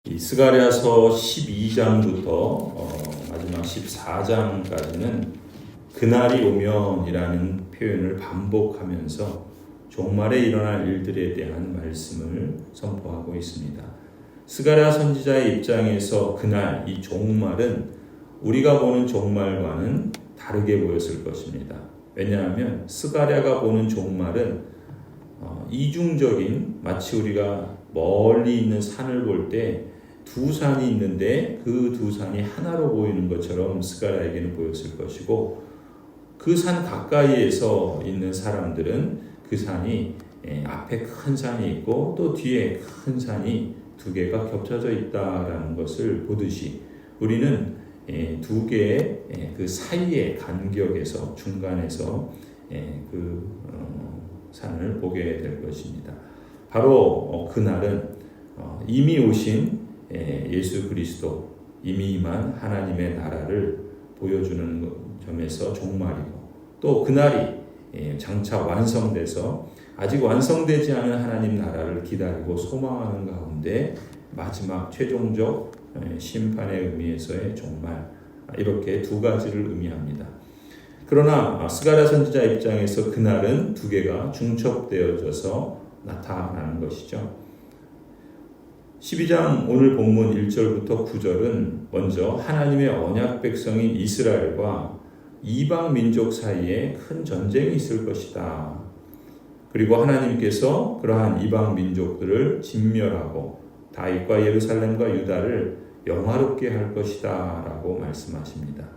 이 스가랴서 12장부터 마지막 14장까지는 그날이 오면이라는 표현을 반복하면서 종말에 일어날 일들에 대한 말씀을 선포하고 있습니다. 스가랴 선지자의 입장에서 그날, 이 종말은 우리가 보는 종말과는 다르게 보였을 것입니다. 왜냐하면 스가랴가 보는 종말은 이중적인, 마치 우리가 멀리 있는 산을 볼 때 두 산이 있는데 그 두 산이 하나로 보이는 것처럼 스가랴에게는 보였을 것이고, 그 산 가까이에서 있는 사람들은 그 산이 앞에 큰 산이 있고 또 뒤에 큰 산이 두 개가 겹쳐져 있다라는 것을 보듯이 우리는 두 개의 그 사이의 간격에서, 중간에서 산을 보게 될 것입니다. 바로 그날은 이미 오신 예수 그리스도, 이미 임한 하나님의 나라를 보여주는 점에서 종말이고, 또 그날이 장차 완성돼서 아직 완성되지 않은 하나님 나라를 기다리고 소망하는 가운데 마지막 최종적 심판의 의미에서의 종말, 이렇게 두 가지를 의미합니다. 그러나 스가랴 선지자 입장에서 그날은 두 개가 중첩되어져서 나타나는 것이죠. 12장 오늘 본문 1절부터 9절은 먼저 하나님의 언약 백성인 이스라엘과 이방 민족 사이에 큰 전쟁이 있을 것이다. 그리고 하나님께서 그러한 이방 민족들을 진멸하고 다윗과 예루살렘과 유다를 영화롭게 할 것이다 라고 말씀하십니다.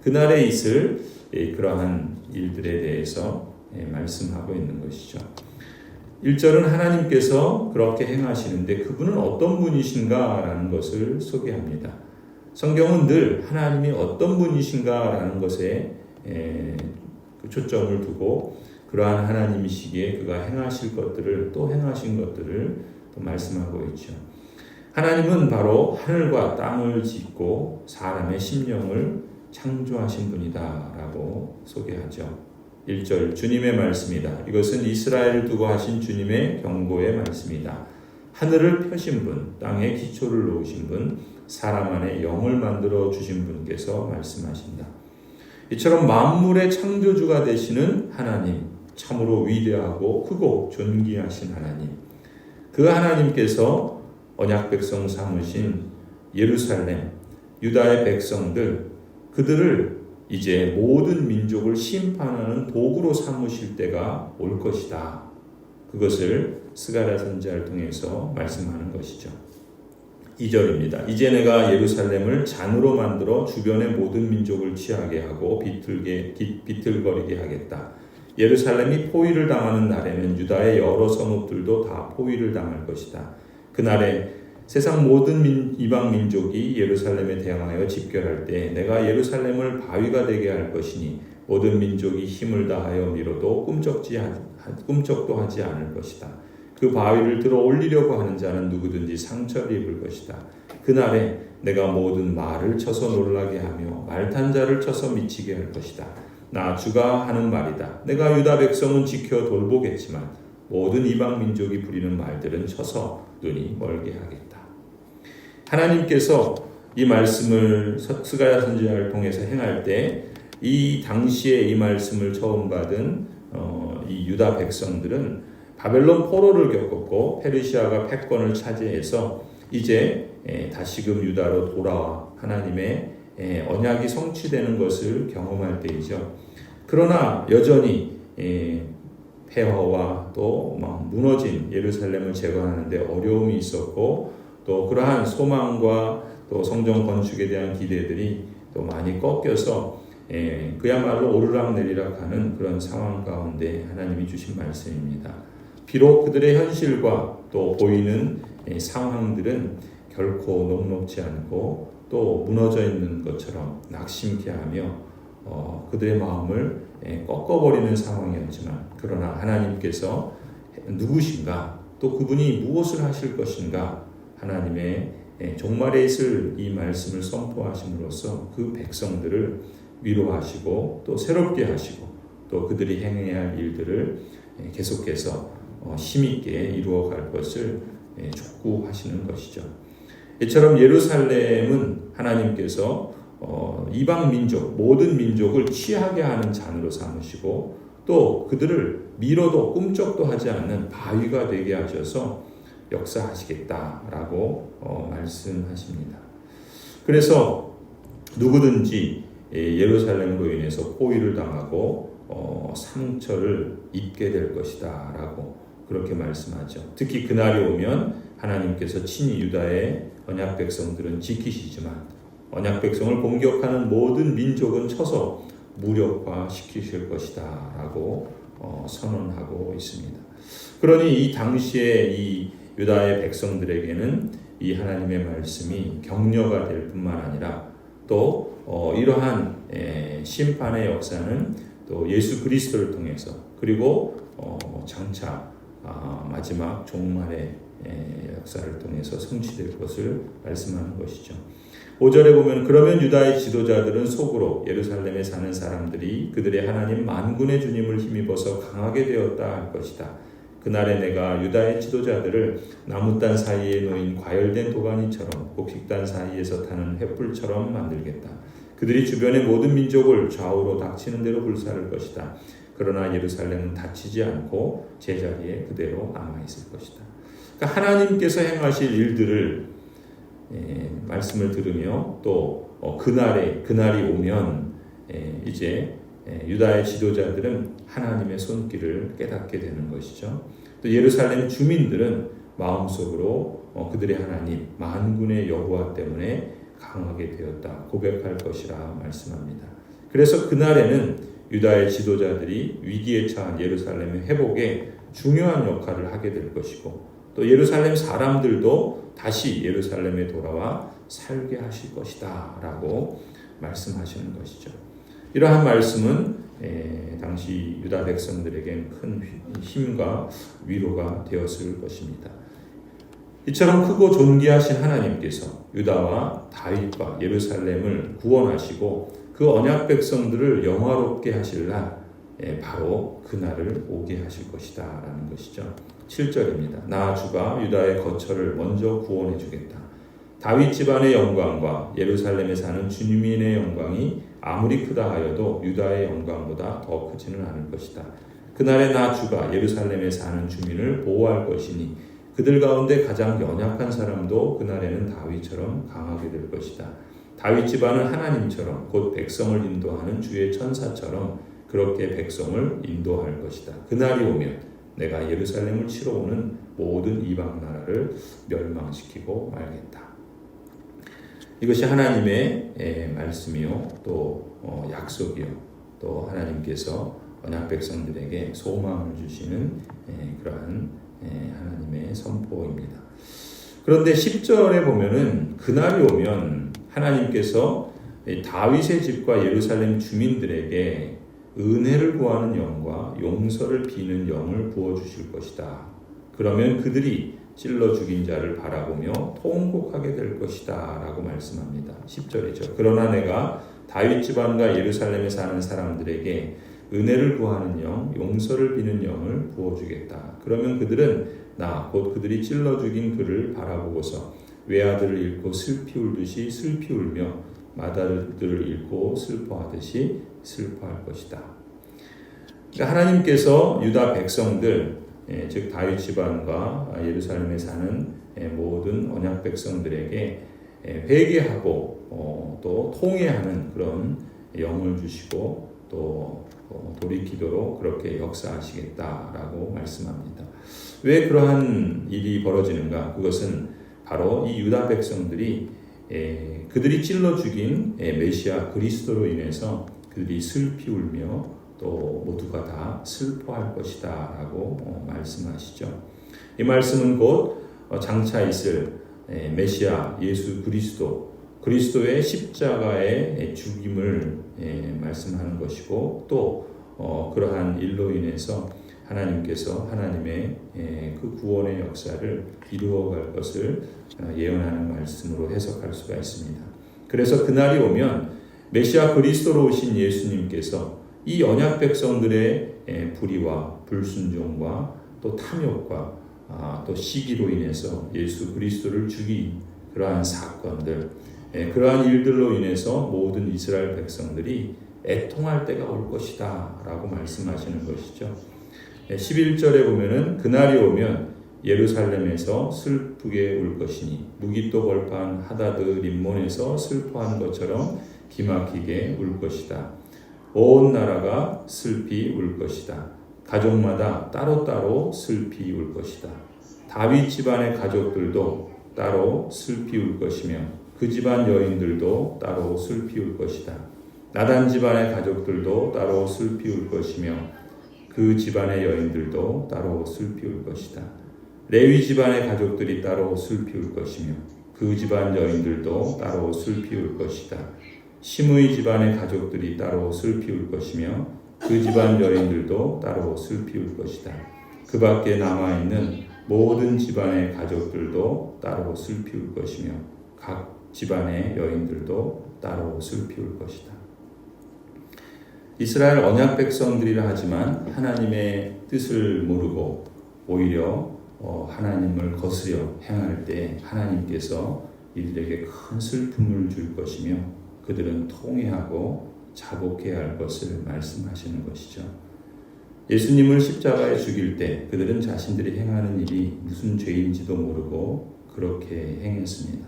그날에 있을 그러한 일들에 대해서 말씀하고 있는 것이죠. 1절은 하나님께서 그렇게 행하시는데 그분은 어떤 분이신가 라는 것을 소개합니다. 성경은 늘 하나님이 어떤 분이신가 라는 것에 초점을 두고 그러한 하나님이시기에 그가 행하실 것들을, 또 행하신 것들을 또 말씀하고 있죠. 하나님은 바로 하늘과 땅을 짓고 사람의 심령을 창조하신 분이다 라고 소개하죠. 1절 주님의 말씀이다. 이것은 이스라엘을 두고 하신 주님의 경고의 말씀이다. 하늘을 펴신 분, 땅에 기초를 놓으신 분, 사람 안에 영을 만들어 주신 분께서 말씀하신다. 이처럼 만물의 창조주가 되시는 하나님, 참으로 위대하고 크고 존귀하신 하나님, 그 하나님께서 언약 백성 삼으신 예루살렘, 유다의 백성들, 그들을 이제 모든 민족을 심판하는 도구로 삼으실 때가 올 것이다. 그것을 스가랴 선지자를 통해서 말씀하는 것이죠. 2절입니다. 이제 내가 예루살렘을 잔으로 만들어 주변의 모든 민족을 취하게 하고 비틀거리게 하겠다. 예루살렘이 포위를 당하는 날에는 유다의 여러 성읍들도 다 포위를 당할 것이다. 그날에 세상 모든 이방 민족이 예루살렘에 대항하여 집결할 때 내가 예루살렘을 바위가 되게 할 것이니 모든 민족이 힘을 다하여 밀어도 꿈쩍도 하지 않을 것이다. 그 바위를 들어 올리려고 하는 자는 누구든지 상처를 입을 것이다. 그날에 내가 모든 말을 쳐서 놀라게 하며 말탄 자를 쳐서 미치게 할 것이다. 나 주가 하는 말이다. 내가 유다 백성은 지켜 돌보겠지만 모든 이방 민족이 부리는 말들은 쳐서 눈이 멀게 하겠다. 하나님께서 이 말씀을 스가랴 선지자를 통해서 행할 때 이 당시에 이 말씀을 처음 받은 이 유다 백성들은 바벨론 포로를 겪었고 페르시아가 패권을 차지해서 이제 다시금 유다로 돌아와 하나님의 언약이 성취되는 것을 경험할 때이죠. 그러나 여전히 폐허와 또 무너진 예루살렘을 재건하는데 어려움이 있었고, 또 그러한 소망과 또 성전 건축에 대한 기대들이 또 많이 꺾여서 그야말로 오르락내리락 하는 그런 상황 가운데 하나님이 주신 말씀입니다. 비록 그들의 현실과 또 보이는 상황들은 결코 녹록지 않고 또 무너져 있는 것처럼 낙심케 하며 그들의 마음을 꺾어버리는 상황이었지만, 그러나 하나님께서 누구신가, 또 그분이 무엇을 하실 것인가, 하나님의 종말에 있을 이 말씀을 선포하심으로써 그 백성들을 위로하시고 또 새롭게 하시고 또 그들이 행해야 할 일들을 계속해서 힘있게 이루어갈 것을 촉구하시는 것이죠. 이처럼 예루살렘은 하나님께서 이방 민족, 모든 민족을 취하게 하는 잔으로 삼으시고 또 그들을 미뤄도 꿈쩍도 하지 않는 바위가 되게 하셔서 역사하시겠다라고 말씀하십니다. 그래서 누구든지 예루살렘으로 인해서 포위를 당하고 상처를 입게 될 것이다 라고 그렇게 말씀하죠. 특히 그날이 오면 하나님께서 친히 유다의 언약 백성들은 지키시지만 언약 백성을 공격하는 모든 민족은 쳐서 무력화시키실 것이다 라고 선언하고 있습니다. 그러니 이 당시에 이 유다의 백성들에게는 이 하나님의 말씀이 격려가 될 뿐만 아니라 또 이러한 심판의 역사는 또 예수 그리스도를 통해서 그리고 장차 마지막 종말의 역사를 통해서 성취될 것을 말씀하는 것이죠. 5절에 보면 그러면 유다의 지도자들은 속으로 예루살렘에 사는 사람들이 그들의 하나님 만군의 주님을 힘입어서 강하게 되었다 할 것이다. 그날에 내가 유다의 지도자들을 나무단 사이에 놓인 과열된 도가니처럼 곡식단 사이에서 타는 횃불처럼 만들겠다. 그들이 주변의 모든 민족을 좌우로 닥치는 대로 불사를 것이다. 그러나 예루살렘은 다치지 않고 제자리에 그대로 남아있을 것이다. 그러니까 하나님께서 행하실 일들을 말씀을 들으며 또 그날이 오면 이제 유다의 지도자들은 하나님의 손길을 깨닫게 되는 것이죠. 또 예루살렘 주민들은 마음속으로 그들의 하나님 만군의 여호와 때문에 강하게 되었다 고백할 것이라 말씀합니다. 그래서 그날에는 유다의 지도자들이 위기에 처한 예루살렘의 회복에 중요한 역할을 하게 될 것이고 또 예루살렘 사람들도 다시 예루살렘에 돌아와 살게 하실 것이다 라고 말씀하시는 것이죠. 이러한 말씀은 당시 유다 백성들에겐 큰 힘과 위로가 되었을 것입니다. 이처럼 크고 존귀하신 하나님께서 유다와 다윗과 예루살렘을 구원하시고 그 언약 백성들을 영화롭게 하실 날 바로 그날을 오게 하실 것이다 라는 것이죠. 7절입니다. 나 주가 유다의 거처를 먼저 구원해 주겠다. 다윗 집안의 영광과 예루살렘에 사는 주민의 영광이 아무리 크다 하여도 유다의 영광보다 더 크지는 않을 것이다. 그날에 나 주가 예루살렘에 사는 주민을 보호할 것이니 그들 가운데 가장 연약한 사람도 그날에는 다윗처럼 강하게 될 것이다. 다윗 집안은 하나님처럼 곧 백성을 인도하는 주의 천사처럼 그렇게 백성을 인도할 것이다. 그날이 오면 내가 예루살렘을 치러 오는 모든 이방 나라를 멸망시키고 말겠다. 이것이 하나님의 말씀이요 또 약속이요 또 하나님께서 언약 백성들에게 소망을 주시는 그러한 하나님의 선포입니다. 그런데 10절에 보면은 그날이 오면 하나님께서 다윗의 집과 예루살렘 주민들에게 은혜를 구하는 영과 용서를 비는 영을 부어주실 것이다. 그러면 그들이 찔러 죽인 자를 바라보며 통곡하게 될 것이다 라고 말씀합니다. 10절이죠. 그러나 내가 다윗 집안과 예루살렘에 사는 사람들에게 은혜를 구하는 영, 용서를 비는 영을 부어주겠다. 그러면 그들은 나 곧 그들이 찔러 죽인 그를 바라보고서 외아들을 잃고 슬피 울듯이 슬피 울며 맏아들을 잃고 슬퍼하듯이 슬퍼할 것이다. 그러니까 하나님께서 유다 백성들, 즉 다윗 집안과 예루살렘에 사는 모든 언약 백성들에게 회개하고 또 통회하는 그런 영을 주시고 또 돌이키도록 그렇게 역사하시겠다라고 말씀합니다. 왜 그러한 일이 벌어지는가? 그것은 바로 이 유다 백성들이 그들이 찔러 죽인 메시아 그리스도로 인해서 그들이 슬피 울며 또 모두가 다 슬퍼할 것이다 라고 말씀하시죠. 이 말씀은 곧 장차 있을 메시아 예수 그리스도의 십자가의 죽임을 말씀하는 것이고 또 그러한 일로 인해서 하나님께서 하나님의 그 구원의 역사를 이루어갈 것을 예언하는 말씀으로 해석할 수가 있습니다. 그래서 그날이 오면 메시아 그리스도로 오신 예수님께서 이 언약 백성들의 불의와 불순종과 또 탐욕과 또 시기로 인해서 예수 그리스도를 죽인 그러한 사건들, 그러한 일들로 인해서 모든 이스라엘 백성들이 애통할 때가 올 것이다 라고 말씀하시는 것이죠. 11절에 보면은 그날이 오면 예루살렘에서 슬프게 울 것이니 무기또 벌판 하다드 림몬에서 슬퍼한 것처럼 기막히게 울 것이다. 온 나라가 슬피 울 것이다. 가족마다 따로따로 슬피 울 것이다. 다윗 집안의 가족들도 따로 슬피 울 것이며 그 집안 여인들도 따로 슬피 울 것이다. 나단 집안의 가족들도 따로 슬피 울 것이며 그 집안의 여인들도 따로 슬피 울 것이다. 레위 집안의 가족들이 따로 슬피 울 것이며 그 집안 여인들도 따로 슬피 울 것이다. 시므이 집안의 가족들이 따로 슬피 울 것이며 그 집안 여인들도 따로 슬피 울 것이다. 그 밖에 남아있는 모든 집안의 가족들도 따로 슬피 울 것이며 각 집안의 여인들도 따로 슬피 울 것이다. 이스라엘 언약 백성들이라 하지만 하나님의 뜻을 모르고 오히려 하나님을 거스려 행할 때 하나님께서 이들에게 큰 슬픔을 줄 것이며 그들은 통회하고 자복해야 할 것을 말씀하시는 것이죠. 예수님을 십자가에 죽일 때 그들은 자신들이 행하는 일이 무슨 죄인지도 모르고 그렇게 행했습니다.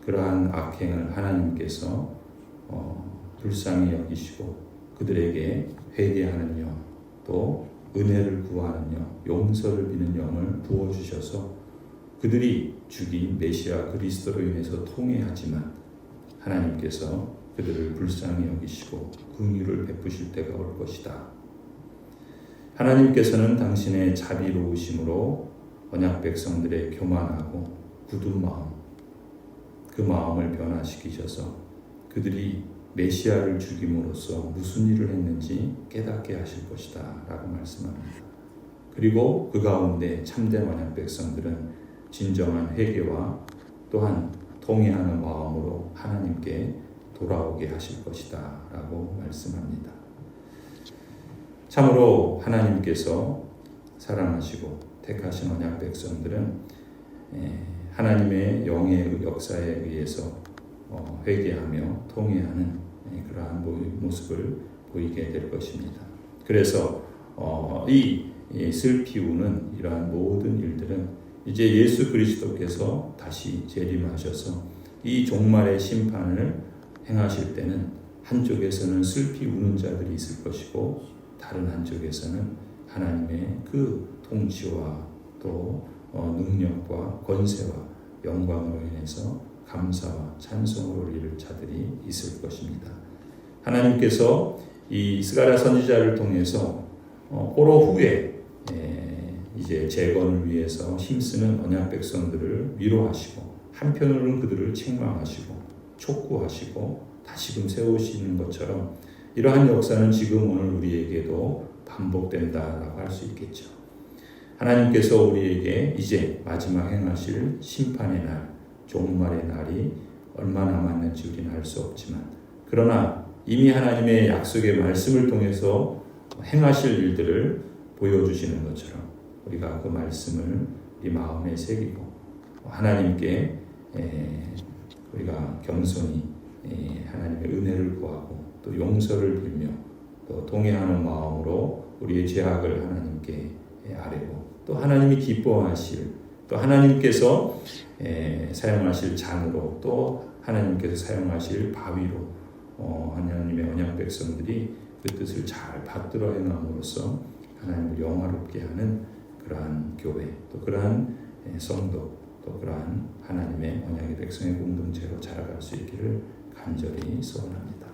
그러한 악행을 하나님께서 불쌍히 여기시고 그들에게 회개하는 영, 또 은혜를 구하는 영, 용서를 비는 영을 부어주셔서 그들이 죽인 메시아 그리스도로 인해서 통회하지만 하나님께서 그들을 불쌍히 여기시고 긍휼을 베푸실 때가 올 것이다. 하나님께서는 당신의 자비로우심으로 언약 백성들의 교만하고 굳은 마음, 그 마음을 변화시키셔서 그들이 메시아를 죽임으로써 무슨 일을 했는지 깨닫게 하실 것이다 라고 말씀합니다. 그리고 그 가운데 참된 언약 백성들은 진정한 회개와 또한 통회하는 마음으로 하나님께 돌아오게 하실 것이다 라고 말씀합니다. 참으로 하나님께서 사랑하시고 택하신 언약 백성들은 하나님의 영의 역사에 의해서 회개하며 통회하는 그러한 모습을 보이게 될 것입니다. 그래서 이 슬피 우는 이러한 모든 일들은 이제 예수 그리스도께서 다시 재림하셔서 이 종말의 심판을 행하실 때는 한쪽에서는 슬피 우는 자들이 있을 것이고 다른 한쪽에서는 하나님의 그 통치와 또 능력과 권세와 영광으로 인해서 감사와 찬송으로 이를 자들이 있을 것입니다. 하나님께서 이 스가랴 선지자를 통해서 포로 후에 이제 재건을 위해서 힘쓰는 언약 백성들을 위로하시고 한편으로는 그들을 책망하시고 촉구하시고 다시금 세우시는 것처럼 이러한 역사는 지금 오늘 우리에게도 반복된다라고 할 수 있겠죠. 하나님께서 우리에게 이제 마지막 행하실 심판의 날, 종말의 날이 얼마 남았는지 우리는 알 수 없지만 그러나 이미 하나님의 약속의 말씀을 통해서 행하실 일들을 보여주시는 것처럼 우리가 그 말씀을 우리 마음에 새기고 하나님께 우리가 겸손히 하나님의 은혜를 구하고 또 용서를 빌며 또 동의하는 마음으로 우리의 죄악을 하나님께 아뢰고 또 하나님이 기뻐하실 또 하나님께서 사용하실 잔으로 또 하나님께서 사용하실 바위로 하나님의 언약 백성들이 그 뜻을 잘 받들어 행함으로써 하나님을 영화롭게 하는 그러한 교회 또 그러한 성도 또 그러한 하나님의 언약의 백성의 공동체로 자라갈 수 있기를 간절히 소원합니다.